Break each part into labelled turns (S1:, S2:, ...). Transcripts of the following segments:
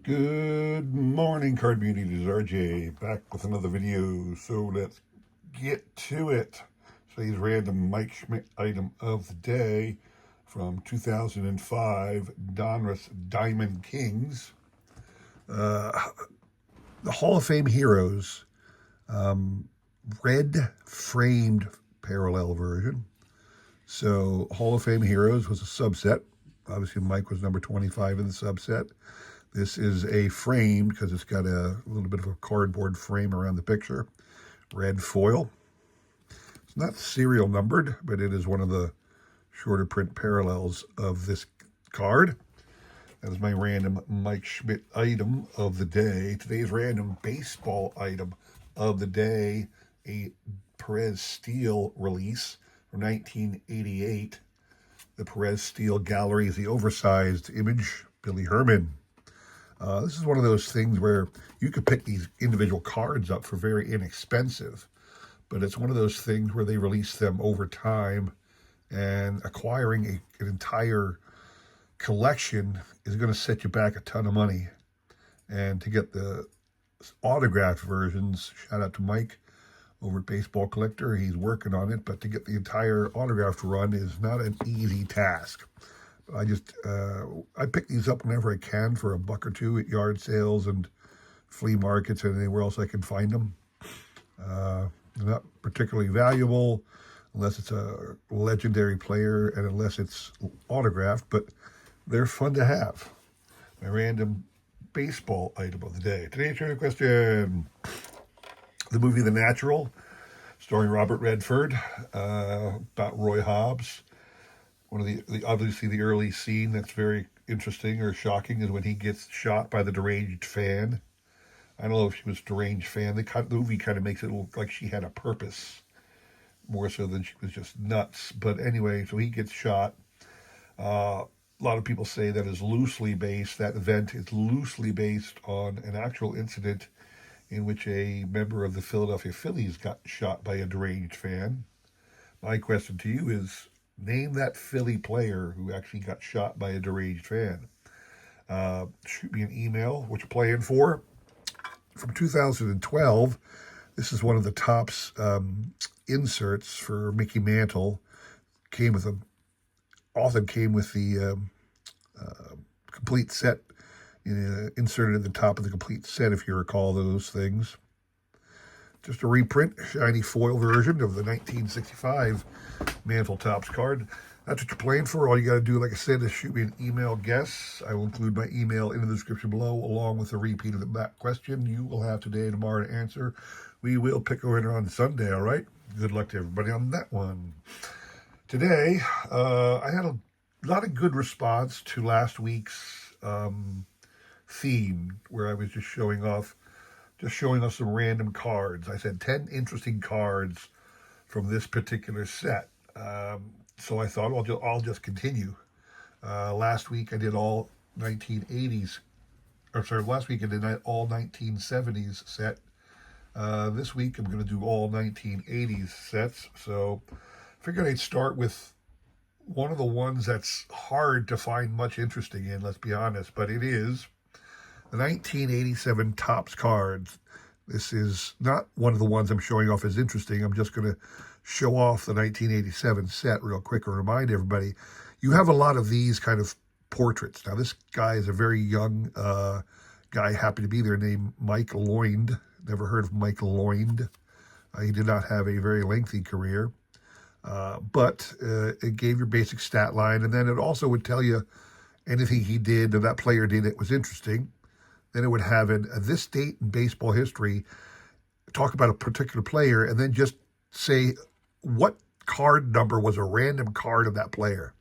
S1: Good morning, card community. This is RJ back with another video. So let's get to it. Today's random Mike Schmidt item of the day from 2005 Donruss Diamond Kings. The Hall of Fame Heroes red framed parallel version. So Hall of Fame Heroes was a subset. Obviously, Mike was number 25 in the subset. This is a frame because it's got a little bit of a cardboard frame around the picture. Red foil. It's not serial numbered, but it is one of the shorter print parallels of this card. That is my random Mike Schmidt item of the day. Today's random baseball item of the day, a Perez Steel release from 1988. The Perez Steel Gallery is the oversized image, Billy Herman. This is one of those things where you could pick these individual cards up for very inexpensive, but it's one of those things where they release them over time, and acquiring an entire collection is going to set you back a ton of money. And to get the autographed versions, shout out to Mike over at Baseball Collector, he's working on it, but to get the entire autographed run is not an easy task. I pick these up whenever I can for $1 or $2 at yard sales and flea markets and anywhere else I can find them. They're not particularly valuable unless it's a legendary player and unless it's autographed, but they're fun to have. My random baseball item of the day. Today's trivia question. The movie The Natural, starring Robert Redford, about Roy Hobbs. One of the obviously the early scene that's very interesting or shocking is when he gets shot by the deranged fan. I don't know if she was a deranged fan. The movie kind of makes it look like she had a purpose more so than she was just nuts. But anyway, so he gets shot. A lot of people say that event is loosely based on an actual incident in which a member of the Philadelphia Phillies got shot by a deranged fan. My question to you is, name that Philly player who actually got shot by a deranged fan. Shoot me an email, what you're playing for. From 2012, this is one of the Topps inserts for Mickey Mantle. Often came with the complete set, inserted at the top of the complete set, if you recall those things. Just a reprint, shiny foil version of the 1965 Mantle Topps card. That's what you're playing for. All you got to do, like I said, is shoot me an email guess. I will include my email in the description below, along with a repeat of that question. You will have today and tomorrow to answer. We will pick a winner on Sunday, all right? Good luck to everybody on that one. Today, I had a lot of good response to last week's theme, where I was just showing off some random cards. I said 10 interesting cards from this particular set. So I thought I'll just continue. Last week I did all 1980s. Last week I did all 1970s set. This week I'm going to do all 1980s sets. So I figured I'd start with one of the ones that's hard to find much interesting in, let's be honest, but it is the 1987 Topps cards. This is not one of the ones I'm showing off as interesting. I'm just going to show off the 1987 set real quick and remind everybody, you have a lot of these kind of portraits. Now, this guy is a very young guy, happy to be there, named Mike Loynd. Never heard of Mike Loynd. He did not have a very lengthy career, but it gave your basic stat line, and then it also would tell you anything he did or that player did that was interesting. Then it would have this date in baseball history, talk about a particular player, and then just say what card number was a random card of that player.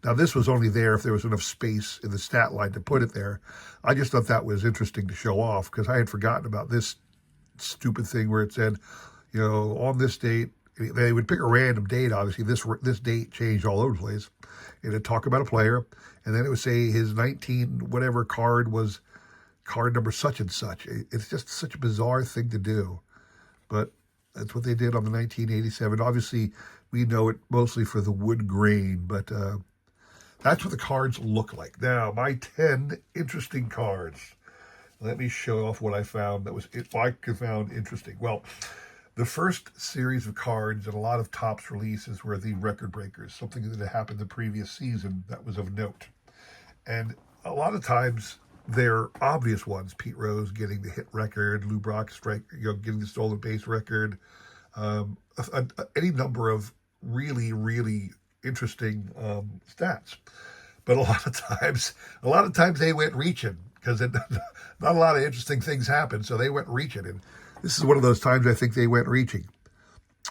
S1: Now, this was only there if there was enough space in the stat line to put it there. I just thought that was interesting to show off because I had forgotten about this stupid thing where it said, on this date, they would pick a random date. Obviously, this date changed all over the place. It would talk about a player, and then it would say his 19 whatever card was card number such and such. It's just such a bizarre thing to do, but that's what they did on the 1987. Obviously, we know it mostly for the wood grain, but that's what the cards look like. Now, my 10 interesting cards. Let me show off what I found that was I found interesting. Well, the first series of cards and a lot of Topps releases were the record breakers, something that had happened the previous season that was of note. And a lot of times they're obvious ones. Pete Rose getting the hit record, Lou Brock getting the stolen base record, any number of really, really interesting stats. But a lot of times they went reaching because not a lot of interesting things happened, so they went reaching. And this is one of those times I think they went reaching.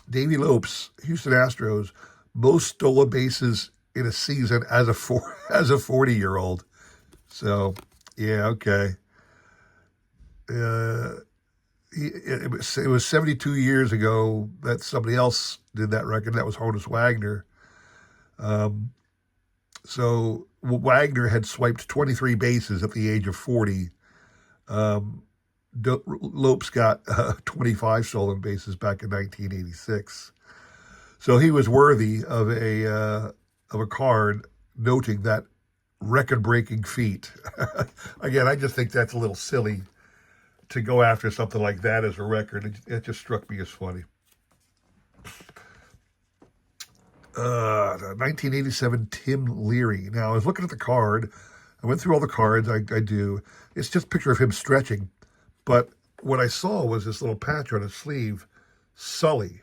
S1: Davey Lopes, Houston Astros, most stolen bases in a season as a 40-year-old. So, yeah, okay. It was 72 years ago that somebody else did that record. That was Honus Wagner. So Wagner had swiped 23 bases at the age of 40. Lopes got 25 stolen bases back in 1986. So he was worthy of a card noting that record-breaking feat. Again, I just think that's a little silly to go after something like that as a record. It just struck me as funny. 1987 Tim Leary. Now, I was looking at the card. I went through all the cards. I do. It's just a picture of him stretching. But what I saw was this little patch on his sleeve, Sully.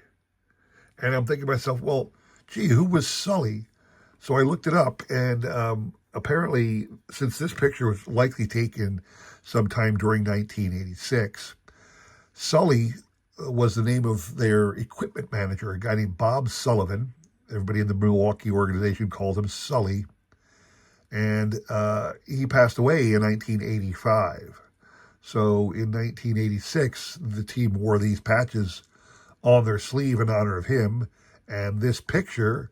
S1: And I'm thinking to myself, well, gee, who was Sully? So I looked it up, and apparently, since this picture was likely taken sometime during 1986, Sully was the name of their equipment manager, a guy named Bob Sullivan. Everybody in the Milwaukee organization called him Sully. And he passed away in 1985. So in 1986, the team wore these patches on their sleeve in honor of him. And this picture,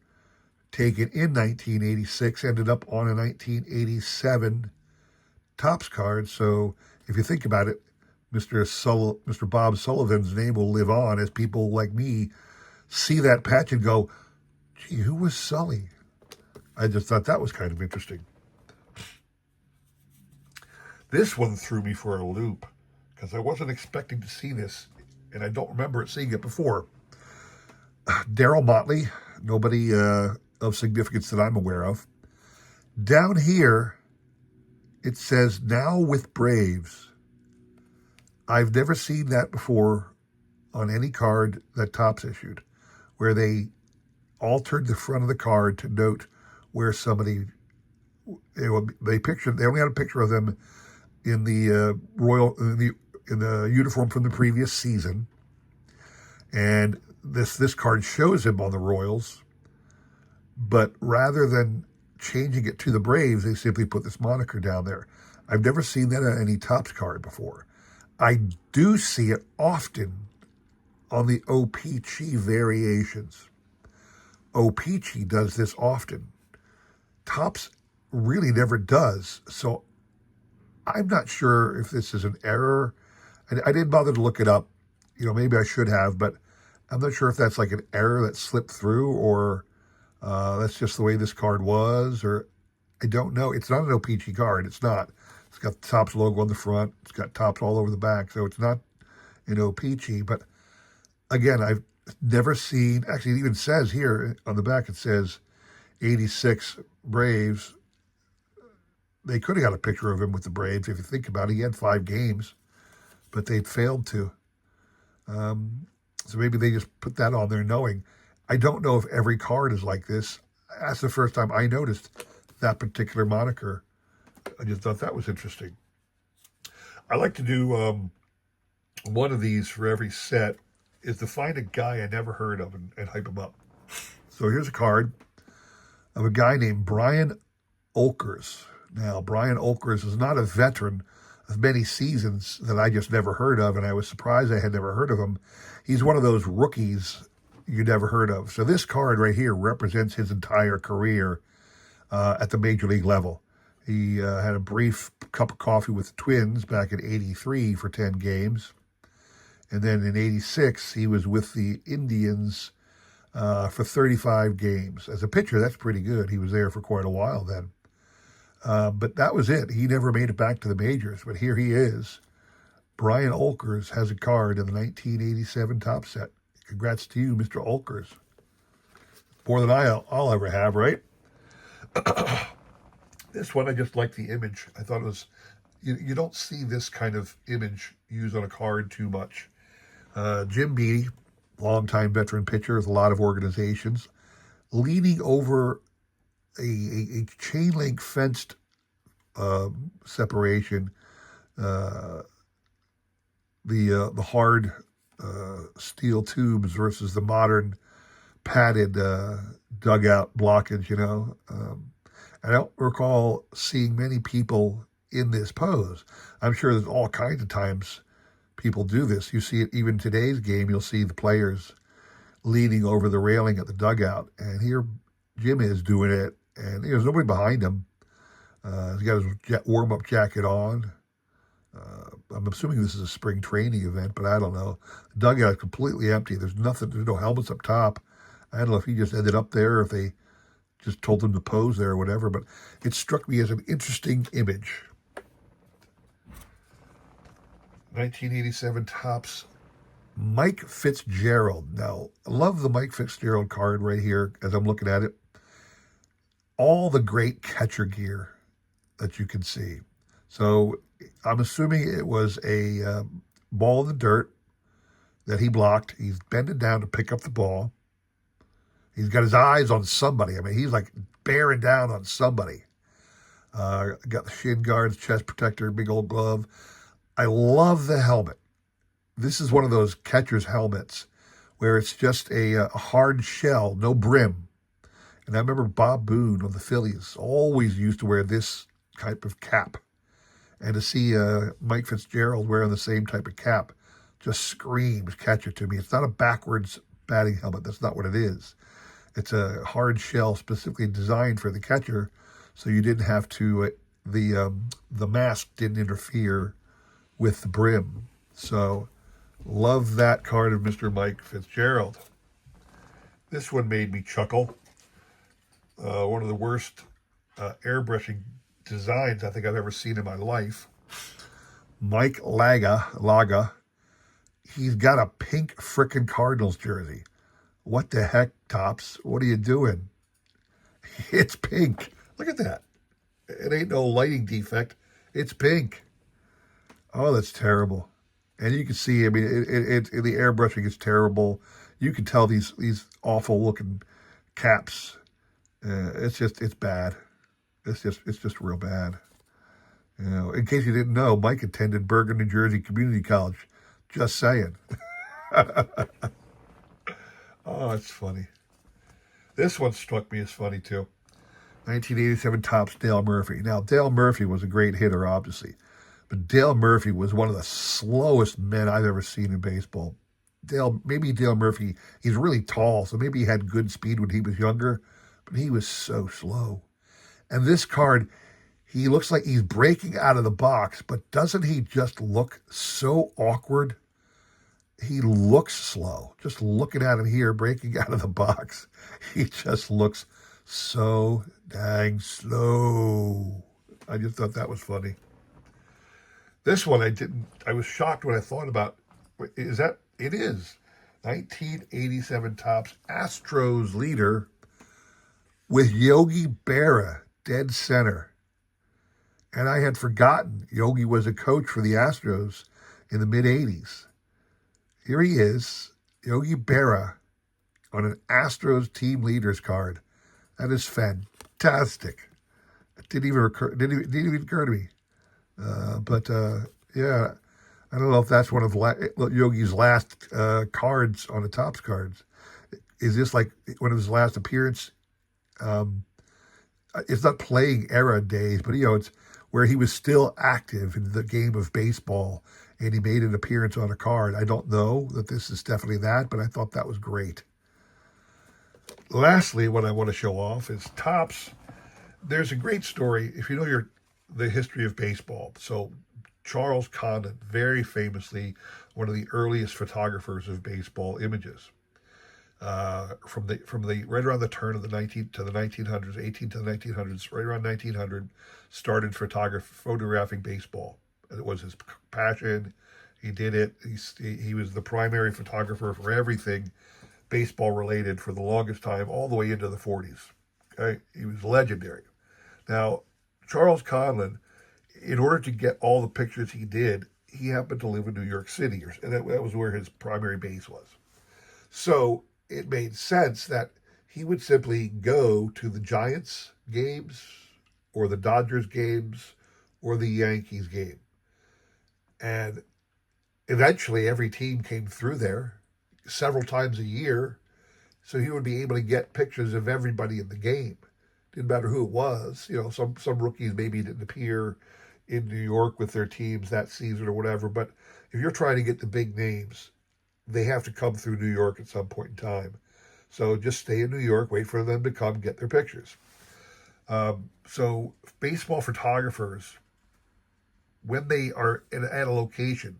S1: taken in 1986, ended up on a 1987 Topps card. So if you think about it, Mr. Bob Sullivan's name will live on as people like me see that patch and go, gee, who was Sully? I just thought that was kind of interesting. This one threw me for a loop because I wasn't expecting to see this, and I don't remember seeing it before. Darryl Motley, nobody of significance that I'm aware of. Down here, it says, now with Braves. I've never seen that before on any card that Topps issued, where they altered the front of the card to note where somebody, they only had a picture of them in the in the uniform from the previous season, and this card shows him on the Royals, but rather than changing it to the Braves, they simply put this moniker down there. I've never seen that on any Topps card before. I do see it often on the O-Pee-Chee variations. O-Pee-Chee does this often. Topps really never does. So I'm not sure if this is an error. I didn't bother to look it up. Maybe I should have, but I'm not sure if that's like an error that slipped through or that's just the way this card was, or I don't know. It's not an O-Pee-Chee card. It's not. It's got the Topps logo on the front. It's got Topps all over the back, so it's not an O-Pee-Chee. But again, I've never seen, actually it even says here on the back, it says 86 Braves. They could have got a picture of him with the Braves. If you think about it, he had 5 games, but they failed to. So maybe they just put that on there knowing. I don't know if every card is like this. That's the first time I noticed that particular moniker. I just thought that was interesting. I like to do one of these for every set, is to find a guy I never heard of and hype him up. So here's a card of a guy named Brian Olkers. Now, Brian Olkers is not a veteran of many seasons that I just never heard of, and I was surprised I had never heard of him. He's one of those rookies you never heard of. So this card right here represents his entire career at the major league level. He had a brief cup of coffee with the Twins back in '83 for 10 games. And then in '86, he was with the Indians for 35 games. As a pitcher, that's pretty good. He was there for quite a while then. But that was it. He never made it back to the majors. But here he is. Brian Olkers has a card in the 1987 top set. Congrats to you, Mr. Olkers. More than I'll ever have, right? This one, I just like the image. I thought it was, you don't see this kind of image used on a card too much. Jim Beattie, longtime veteran pitcher with a lot of organizations, leaning over a chain link fenced separation, the hard steel tubes versus the modern padded dugout blockage. I don't recall seeing many people in this pose. I'm sure there's all kinds of times people do this. You see it even today's game. You'll see the players leaning over the railing at the dugout, and here Jim is doing it, and there's nobody behind him. He's got his warm-up jacket on. I'm assuming this is a spring training event, but I don't know. The dugout is completely empty. There's nothing. There's no helmets up top. I don't know if he just ended up there, or if they just told him to pose there or whatever, but it struck me as an interesting image. 1987 Topps, Mike Fitzgerald. Now, I love the Mike Fitzgerald card right here as I'm looking at it. All the great catcher gear that you can see. So I'm assuming it was a ball in the dirt that he blocked. He's bending down to pick up the ball. He's got his eyes on somebody. I mean, he's like bearing down on somebody. Got the shin guards, chest protector, big old glove. I love the helmet. This is one of those catcher's helmets where it's just a hard shell, no brim. And I remember Bob Boone of the Phillies always used to wear this type of cap. And to see Mike Fitzgerald wearing the same type of cap just screams catcher to me. It's not a backwards batting helmet. That's not what it is. It's a hard shell specifically designed for the catcher, so you didn't have to, the mask didn't interfere with the brim. So, love that card of Mr. Mike Fitzgerald. This one made me chuckle. One of the worst airbrushing designs I think I've ever seen in my life. Mike Laga, he's got a pink frickin' Cardinals jersey. What the heck, Topps? What are you doing? It's pink. Look at that. It ain't no lighting defect. It's pink. Oh, that's terrible. And you can see, I mean, the airbrushing is terrible. You can tell these awful looking caps. It's bad. It's just real bad. In case you didn't know, Mike attended Bergen, New Jersey Community College. Just saying. Oh, it's funny. This one struck me as funny, too. 1987 Topps Dale Murphy. Now, Dale Murphy was a great hitter, obviously. But Dale Murphy was one of the slowest men I've ever seen in baseball. Maybe Dale Murphy, he's really tall, so maybe he had good speed when he was younger, but he was so slow. And this card, he looks like he's breaking out of the box, but doesn't he just look so awkward? He looks slow. Just looking at him here, breaking out of the box, he just looks so dang slow. I just thought that was funny. This one I was shocked when I thought about, it is 1987 Topps Astros leader with Yogi Berra, dead center. And I had forgotten Yogi was a coach for the Astros in the mid-'80s. Here he is, Yogi Berra, on an Astros team leaders card. That is fantastic. It didn't even occur to me. Yeah, I don't know if that's one of Yogi's last cards on the Topps cards. Is this like one of his last appearance? It's not playing era days, but it's where he was still active in the game of baseball, and he made an appearance on a card. I don't know that this is definitely that, but I thought that was great. Lastly, what I want to show off is Topps. There's a great story, if you know the history of baseball. So Charles Condon, very famously one of the earliest photographers of baseball images. From the right around the turn of the 18 to the 1900s, right around 1900, started photographing baseball. And it was his passion. He did it. He was the primary photographer for everything baseball related for the longest time, all the way into the 40s. Okay, he was legendary. Now, Charles Conlon, in order to get all the pictures he did, he happened to live in New York City, and that was where his primary base was. So it made sense that he would simply go to the Giants games or the Dodgers games or the Yankees game. And eventually every team came through there several times a year. So he would be able to get pictures of everybody in the game. Didn't matter who it was. You know, some rookies maybe didn't appear in New York with their teams that season or whatever. But if you're trying to get the big names, they have to come through New York at some point in time. So just stay in New York, wait for them to come get their pictures. So baseball photographers, when they are at a location,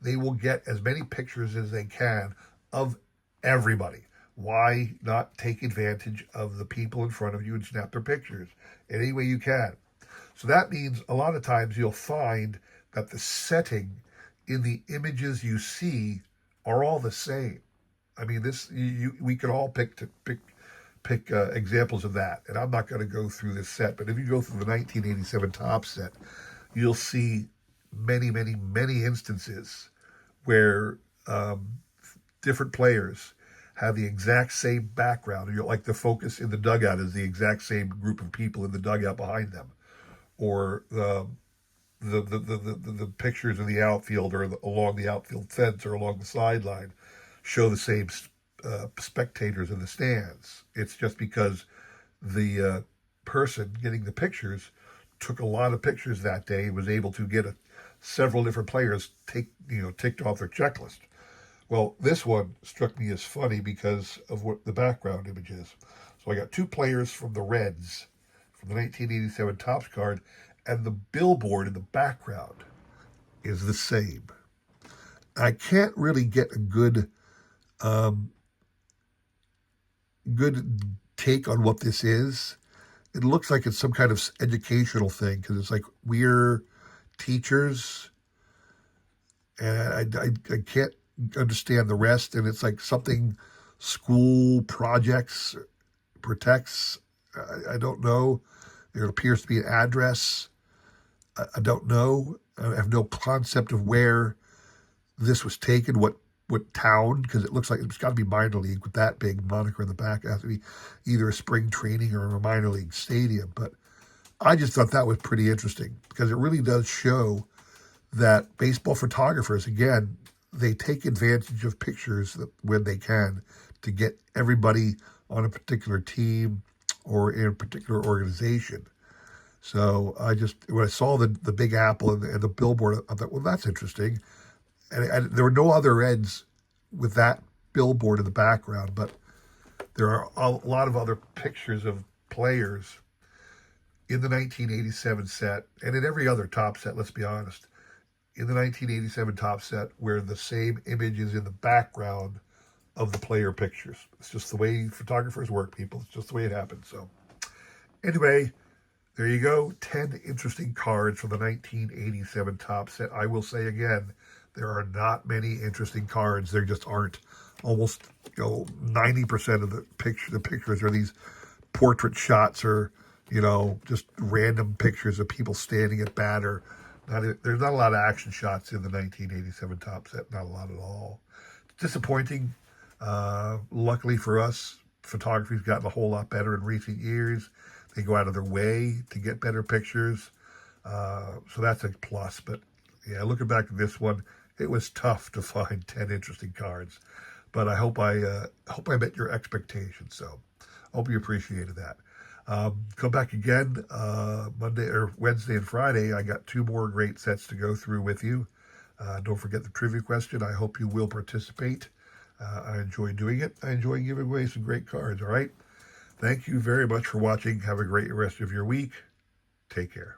S1: they will get as many pictures as they can of everybody. Why not take advantage of the people in front of you and snap their pictures any way you can? So that means a lot of times you'll find that the setting in the images you see are all the same. I mean, we could all pick examples of that, and I'm not going to go through this set. But if you go through the 1987 Topps set, you'll see many, many, many instances where different players have the exact same background. You're like the focus in the dugout is the exact same group of people in the dugout behind them, or the pictures in the outfield or along the outfield fence or along the sideline show the same spectators in the stands. It's just because the person getting the pictures took a lot of pictures that day and was able to get several different players ticked off their checklist. Well, this one struck me as funny because of what the background image is. So I got two players from the Reds from the 1987 Topps card, and the billboard in the background is the same. I can't really get a good take on what this is. It looks like it's some kind of educational thing because it's like we're teachers, and I can't understand the rest. And it's like something school projects protects. I don't know. There appears to be an address. I don't know. I have no concept of where this was taken, what town, because it looks like it's got to be minor league with that big moniker in the back. It has to be either a spring training or a minor league stadium. But I just thought that was pretty interesting because it really does show that baseball photographers, again, they take advantage of pictures when they can to get everybody on a particular team or in a particular organization. So when I saw the Big Apple and the billboard, I thought, well, that's interesting. And there were no other Reds with that billboard in the background, but there are a lot of other pictures of players in the 1987 set and in every other Topps set, let's be honest, in the 1987 Topps set where the same image is in the background of the player pictures. It's just the way photographers work, people. It's just the way it happens. So anyway, there you go. 10 interesting cards from the 1987 Topps set. I will say again, there are not many interesting cards. There just aren't. Almost 90% of the pictures are these portrait shots or just random pictures of people standing at bat. Or there's not a lot of action shots in the 1987 Topps set. Not a lot at all. It's disappointing. Luckily for us, photography's gotten a whole lot better in recent years. They go out of their way to get better pictures. So that's a plus. But yeah, looking back at this one, it was tough to find 10 interesting cards. But I hope I met your expectations. So I hope you appreciated that. Come back again Monday or Wednesday and Friday. I got 2 more great sets to go through with you. Don't forget the trivia question. I hope you will participate. I enjoy doing it. I enjoy giving away some great cards. All right. Thank you very much for watching. Have a great rest of your week. Take care.